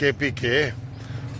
KPK,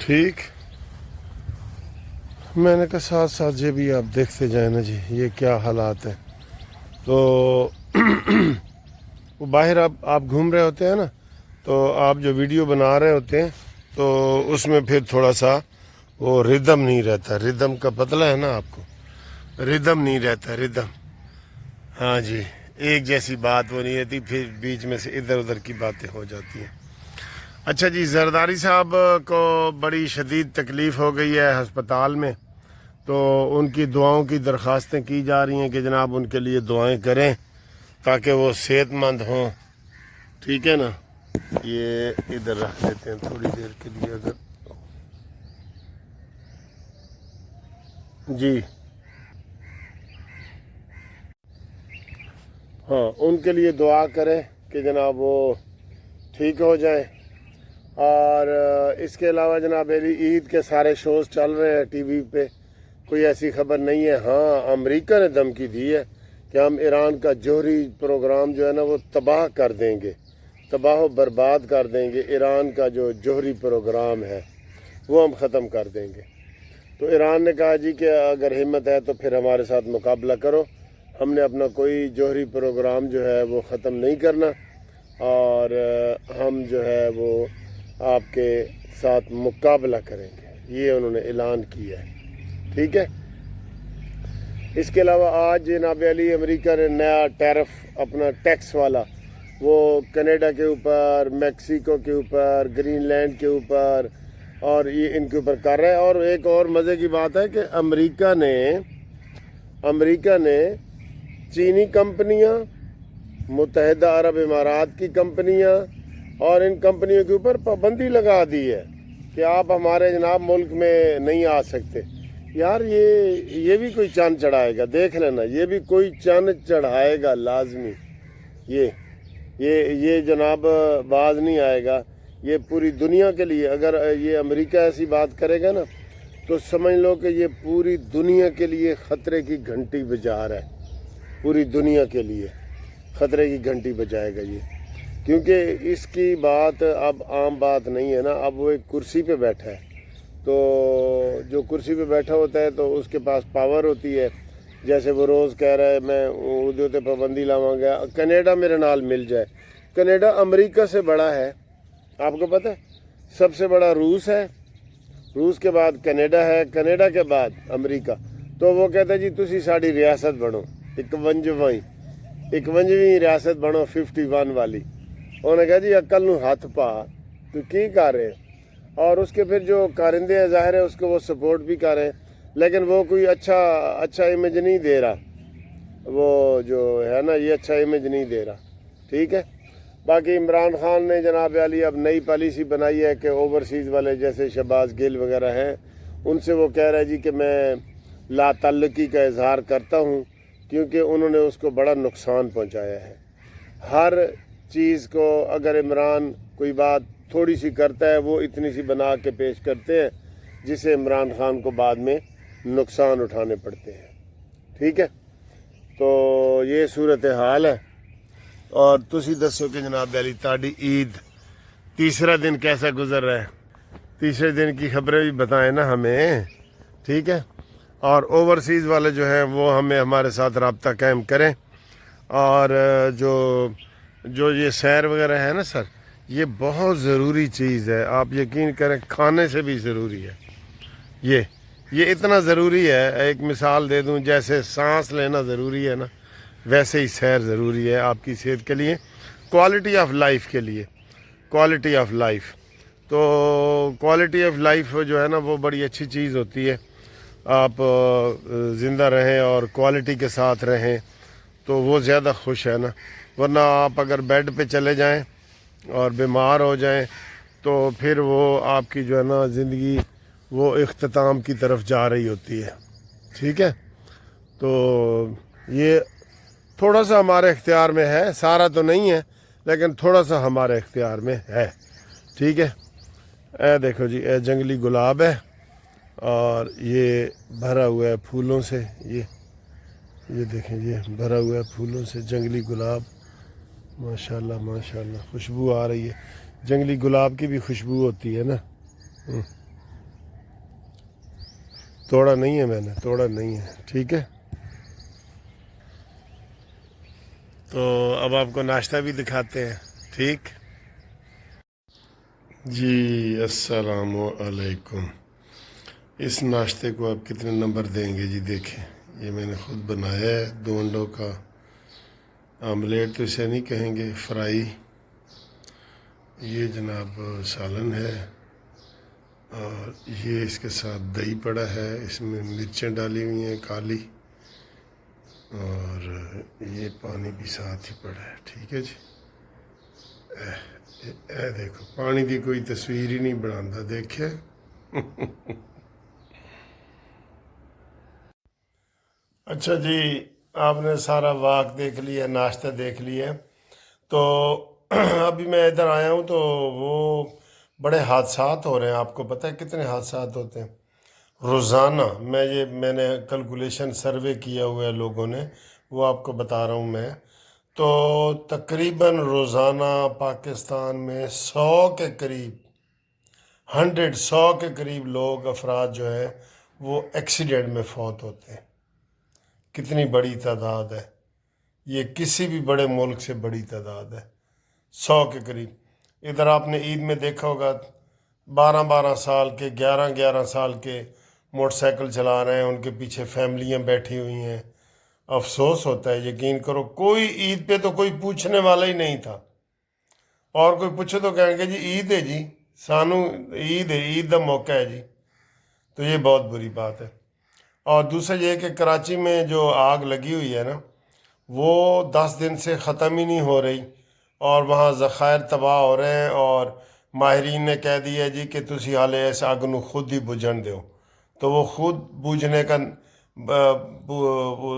ٹھیک. میں نے کہا ساتھ ساتھ یہ بھی آپ دیکھتے جائیں نا جی یہ کیا حالات ہیں. تو وہ باہر آپ گھوم رہے ہوتے ہیں نا تو آپ جو ویڈیو بنا رہے ہوتے ہیں تو اس میں پھر تھوڑا سا وہ ردم نہیں رہتا. ردم کا پتلا ہے نا آپ کو, ردم نہیں رہتا. ردم ہاں جی ایک جیسی بات وہ نہیں رہتی, پھر بیچ میں سے ادھر ادھر کی باتیں ہو جاتی ہیں. اچھا جی, زرداری صاحب کو بڑی شدید تکلیف ہو گئی ہے ہسپتال میں, تو ان کی دعاؤں کی درخواستیں کی جا رہی ہیں کہ جناب ان کے لیے دعائیں کریں تاکہ وہ صحت مند ہوں. ٹھیک ہے نا, یہ ادھر رکھ دیتے ہیں تھوڑی دیر کے لیے اگر. جی ہاں, ان کے لیے دعا کریں کہ جناب وہ ٹھیک ہو جائیں. اور اس کے علاوہ جناب عید کے سارے شوز چل رہے ہیں ٹی وی پہ, کوئی ایسی خبر نہیں ہے. ہاں امریکہ نے دھمکی دی ہے کہ ہم ایران کا جوہری پروگرام جو ہے نا وہ تباہ کر دیں گے, تباہ و برباد کر دیں گے. ایران کا جو جوہری پروگرام ہے وہ ہم ختم کر دیں گے. تو ایران نے کہا جی کہ اگر ہمت ہے تو پھر ہمارے ساتھ مقابلہ کرو, ہم نے اپنا کوئی جوہری پروگرام جو ہے وہ ختم نہیں کرنا, اور ہم جو ہے وہ آپ کے ساتھ مقابلہ کریں گے. یہ انہوں نے اعلان کیا ہے. ٹھیک ہے. اس کے علاوہ آج جناب علی امریکہ نے نیا ٹیرف اپنا ٹیکس والا وہ کینیڈا کے اوپر, میکسیکو کے اوپر, گرین لینڈ کے اوپر اور یہ ان کے اوپر کر رہا ہے. اور ایک اور مزے کی بات ہے کہ امریکہ نے چینی کمپنیاں, متحدہ عرب امارات کی کمپنیاں اور ان کمپنیوں کے اوپر پابندی لگا دی ہے کہ آپ ہمارے جناب ملک میں نہیں آ سکتے. یار یہ بھی کوئی چاند چڑھائے گا, دیکھ لینا, یہ بھی کوئی چاند چڑھائے گا لازمی. یہ جناب باز نہیں آئے گا. یہ پوری دنیا کے لیے, اگر یہ امریکہ ایسی بات کرے گا نا تو سمجھ لو کہ یہ پوری دنیا کے لیے خطرے کی گھنٹی بجا رہا ہے. پوری دنیا کے لیے خطرے کی گھنٹی بجائے گا یہ, کیونکہ اس کی بات اب عام بات نہیں ہے نا. اب وہ ایک کرسی پہ بیٹھا ہے, تو جو کرسی پہ بیٹھا ہوتا ہے تو اس کے پاس پاور ہوتی ہے. جیسے وہ روز کہہ رہا ہے میں اردو تے پابندی لاواں گا, کینیڈا میرے نال مل جائے. کینیڈا امریکہ سے بڑا ہے, آپ کو پتہ ہے. سب سے بڑا روس ہے, روس کے بعد کینیڈا ہے, کینیڈا کے بعد امریکہ. تو وہ کہتا ہے جی تسی ساڑی ریاست بنو 51ویں ریاست بنو 51 والی. انہوں نے کہا جی عقل نو ہاتھ پا, تو کی کر رہے ہیں. اور اس کے پھر جو کارندے ہیں ظاہر ہے اس کو وہ سپورٹ بھی کر رہے ہیں, لیکن وہ کوئی اچھا امیج نہیں دے رہا. وہ جو ہے نا یہ اچھا امیج نہیں دے رہا. ٹھیک ہے. باقی عمران خان نے جناب علی اب نئی پالیسی بنائی ہے کہ اوورسیز والے جیسے شہباز گل وغیرہ ہیں ان سے وہ کہہ رہا ہے جی کہ میں لا تعلقی کا اظہار کرتا ہوں, کیونکہ انہوں نے اس کو بڑا نقصان پہنچایا ہے. ہر چیز کو اگر عمران کوئی بات تھوڑی سی کرتا ہے وہ اتنی سی بنا کے پیش کرتے ہیں جسے عمران خان کو بعد میں نقصان اٹھانے پڑتے ہیں. ٹھیک ہے. تو یہ صورتحال ہے. اور تسی دسو کہ جناب علی تاڑی عید تیسرا دن کیسا گزر رہا ہے, تیسرے دن کی خبریں بھی بتائیں نا ہمیں. ٹھیک ہے. اور اوورسیز والے جو ہیں وہ ہمیں ہمارے ساتھ رابطہ قائم کریں. اور جو یہ سیر وغیرہ ہے نا سر, یہ بہت ضروری چیز ہے. آپ یقین کریں کھانے سے بھی ضروری ہے. یہ اتنا ضروری ہے, ایک مثال دے دوں, جیسے سانس لینا ضروری ہے نا ویسے ہی سیر ضروری ہے آپ کی صحت کے لیے, کوالٹی آف لائف کے لیے. کوالٹی آف لائف, تو کوالٹی آف لائف جو ہے نا وہ بڑی اچھی چیز ہوتی ہے. آپ زندہ رہیں اور کوالٹی کے ساتھ رہیں تو وہ زیادہ خوش ہے نا. ورنہ آپ اگر بیڈ پہ چلے جائیں اور بیمار ہو جائیں تو پھر وہ آپ کی جو ہے نا زندگی وہ اختتام کی طرف جا رہی ہوتی ہے. ٹھیک ہے. تو یہ تھوڑا سا ہمارے اختیار میں ہے, سارا تو نہیں ہے لیکن تھوڑا سا ہمارے اختیار میں ہے. ٹھیک ہے. اے دیکھو جی, اے جنگلی گلاب ہے اور یہ بھرا ہوا ہے پھولوں سے. یہ دیکھیں, یہ بھرا ہوا ہے پھولوں سے جنگلی گلاب. ماشاءاللہ ماشاءاللہ خوشبو آ رہی ہے. جنگلی گلاب کی بھی خوشبو ہوتی ہے نا. توڑا نہیں ہے میں نے، توڑا نہیں ہے، ٹھیک ہے۔ تو اب آپ کو ناشتہ بھی دکھاتے ہیں، ٹھیک جی۔ السلام علیکم۔ اس ناشتے کو آپ کتنے نمبر دیں گے جی؟ دیکھیں، یہ میں نے خود بنایا ہے، 2 انڈوں کا آملیٹ تو اسے نہیں کہیں گے، فرائی۔ یہ جناب سالن ہے، اور یہ اس کے ساتھ دہی پڑا ہے، اس میں مرچیں ڈالی ہوئی ہیں کالی، اور یہ پانی بھی ساتھ ہی پڑا ہے، ٹھیک ہے جی۔ اے دیکھو، پانی دی کوئی تصویر ہی نہیں بناتا، دیکھے۔ اچھا جی، آپ نے سارا واق دیکھ لیا، ناشتہ دیکھ لیا، تو ابھی میں ادھر آیا ہوں تو وہ بڑے حادثات ہو رہے ہیں۔ آپ کو پتہ ہے کتنے حادثات ہوتے ہیں روزانہ؟ میں نے کیلکولیشن سروے کیا ہوا ہے لوگوں نے، وہ آپ کو بتا رہا ہوں میں۔ تو تقریباً روزانہ پاکستان میں 100 کے قریب، 100 کے قریب لوگ، افراد جو ہیں وہ ایکسیڈنٹ میں فوت ہوتے ہیں۔ کتنی بڑی تعداد ہے یہ، کسی بھی بڑے ملک سے بڑی تعداد ہے، 100 کے قریب۔ ادھر آپ نے عید میں دیکھا ہوگا 12 سال کے، 11 سال کے موٹر سائیکل چلا رہے ہیں، ان کے پیچھے فیملیاں بیٹھی ہوئی ہیں۔ افسوس ہوتا ہے، یقین کرو، کوئی عید پہ تو کوئی پوچھنے والا ہی نہیں تھا، اور کوئی پوچھے تو کہیں گے جی عید ہے جی، سانو عید ہے، عید دا موقع ہے جی۔ تو یہ بہت بری بات ہے۔ اور دوسرا یہ کہ کراچی میں جو آگ لگی ہوئی ہے نا، وہ 10 دن سے ختم ہی نہیں ہو رہی، اور وہاں ذخائر تباہ ہو رہے ہیں، اور ماہرین نے کہہ دیا جی کہ تسی حالے اس آگ نو خود ہی بجھن دیو۔ تو وہ خود بوجھنے کا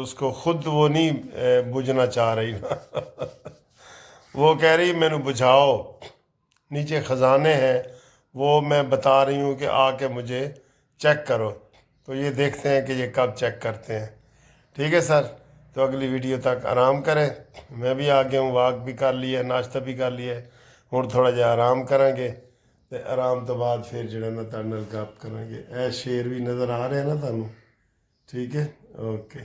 اس کو خود وہ نہیں بجھنا چاہ رہی نا۔ وہ کہہ رہی مینو بجھاؤ، نیچے خزانے ہیں، وہ میں بتا رہی ہوں کہ آ کے مجھے چیک کرو۔ تو یہ دیکھتے ہیں کہ یہ کب چیک کرتے ہیں، ٹھیک ہے سر۔ تو اگلی ویڈیو تک آرام کریں، میں بھی آ گیا ہوں، واک بھی کر لیا، ناشتہ بھی کر لیا، ہوں تھوڑا جہا آرام کریں گے، تو آرام تو بعد پھر جڑا نا تہاڈے نال گپ کریں گے۔ اے شیر بھی نظر آ رہے ہیں نا تمہیں؟ ٹھیک ہے، اوکے۔